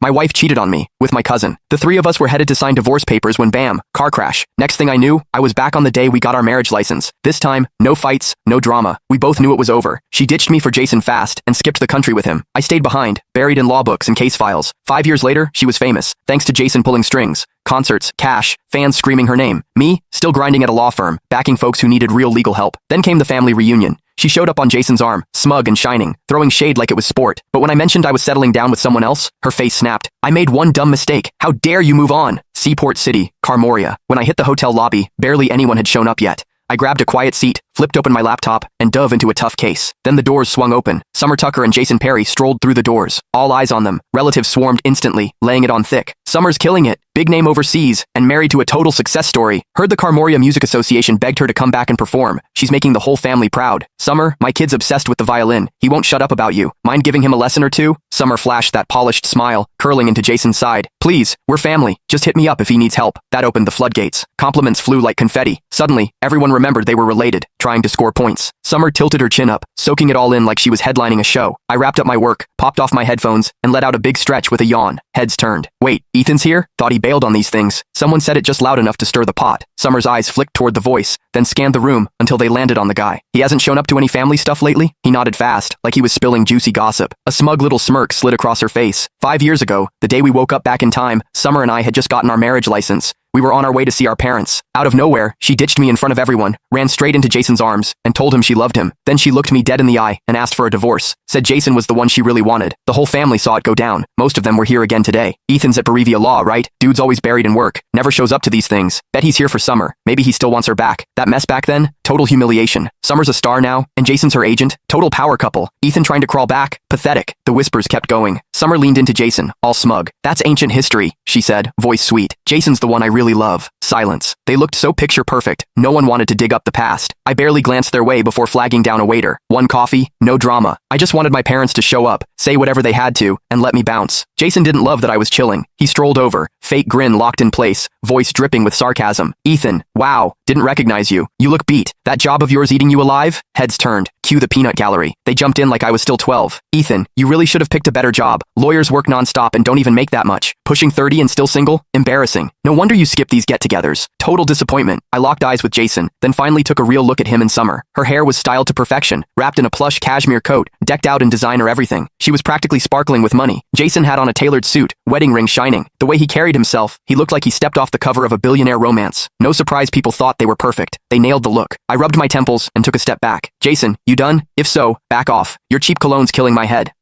My wife cheated on me, with my cousin. The three of us were headed to sign divorce papers when bam, car crash. Next thing I knew, I was back on the day we got our marriage license. This time, no fights, no drama. We both knew it was over. She ditched me for Jason fast and skipped the country with him. I stayed behind, buried in law books and case files. 5 years later, she was famous, thanks to Jason pulling strings. Concerts, cash, fans screaming her name. Me, still grinding at a law firm, backing folks who needed real legal help. Then came the family reunion. She showed up on Jason's arm, smug and shining, throwing shade like it was sport. But when I mentioned I was settling down with someone else, her face snapped. I made one dumb mistake. How dare you move on? Seaport City, Carmoria. When I hit the hotel lobby, barely anyone had shown up yet. I grabbed a quiet seat, flipped open my laptop, and dove into a tough case. Then the doors swung open. Summer Tucker and Jason Perry strolled through the doors. All eyes on them. Relatives swarmed instantly, laying it on thick. Summer's killing it. Big name overseas, and married to a total success story. Heard the Carmoria Music Association begged her to come back and perform. She's making the whole family proud. Summer, my kid's obsessed with the violin. He won't shut up about you. Mind giving him a lesson or two? Summer flashed that polished smile, curling into Jason's side. Please, we're family. Just hit me up if he needs help. That opened the floodgates. Compliments flew like confetti. Suddenly, everyone remembered they were related, trying to score points. Summer tilted her chin up, soaking it all in like she was headlining a show. I wrapped up my work, popped off my headphones, and let out a big stretch with a yawn. Heads turned. Wait, Ethan's here? Thought he bailed on these things. Someone said it just loud enough to stir the pot. Summer's eyes flicked toward the voice, then scanned the room until they landed on the guy. He hasn't shown up to any family stuff lately? He nodded fast, like he was spilling juicy gossip. A smug little smirk slid across her face. 5 years ago, the day we woke up back in time, Summer and I had just gotten our marriage license. We were on our way to see our parents. Out of nowhere, she ditched me in front of everyone, ran straight into Jason's arms, and told him she loved him. Then she looked me dead in the eye and asked for a divorce. Said Jason was the one she really wanted. The whole family saw it go down. Most of them were here again today. Ethan's at Berevia Law, right? Dude's always buried in work. Never shows up to these things. Bet he's here for Summer. Maybe he still wants her back. That mess back then? Total humiliation. Summer's a star now, and Jason's her agent. Total power couple. Ethan trying to crawl back? Pathetic. The whispers kept going. Summer leaned into Jason, all smug. That's ancient history, she said, voice sweet. Jason's the one I really love. Silence. They looked so picture perfect. No one wanted to dig up the past. I barely glanced their way before flagging down a waiter. One coffee, no drama. I just wanted my parents to show up, say whatever they had to, and let me bounce. Jason didn't love that I was chilling. He strolled over, fake grin locked in place, voice dripping with sarcasm. Ethan, wow, didn't recognize you. You look beat. That job of yours eating you alive? Heads turned. Cue the peanut gallery. They jumped in like I was still 12. Ethan, you really should have picked a better job. Lawyers work nonstop and don't even make that much. Pushing 30 and still single? Embarrassing. No wonder you skip these get-togethers. Total disappointment. I locked eyes with Jason, then finally took a real look at him and Summer. Her hair was styled to perfection, wrapped in a plush cashmere coat, decked out in designer everything. She was practically sparkling with money. Jason had on a tailored suit, wedding ring shining. The way he carried himself, he looked like he stepped off the cover of a billionaire romance. No surprise people thought they were perfect. They nailed the look. I rubbed my temples and took a step back. Jason, you done? If so, back off. Your cheap cologne's killing my head.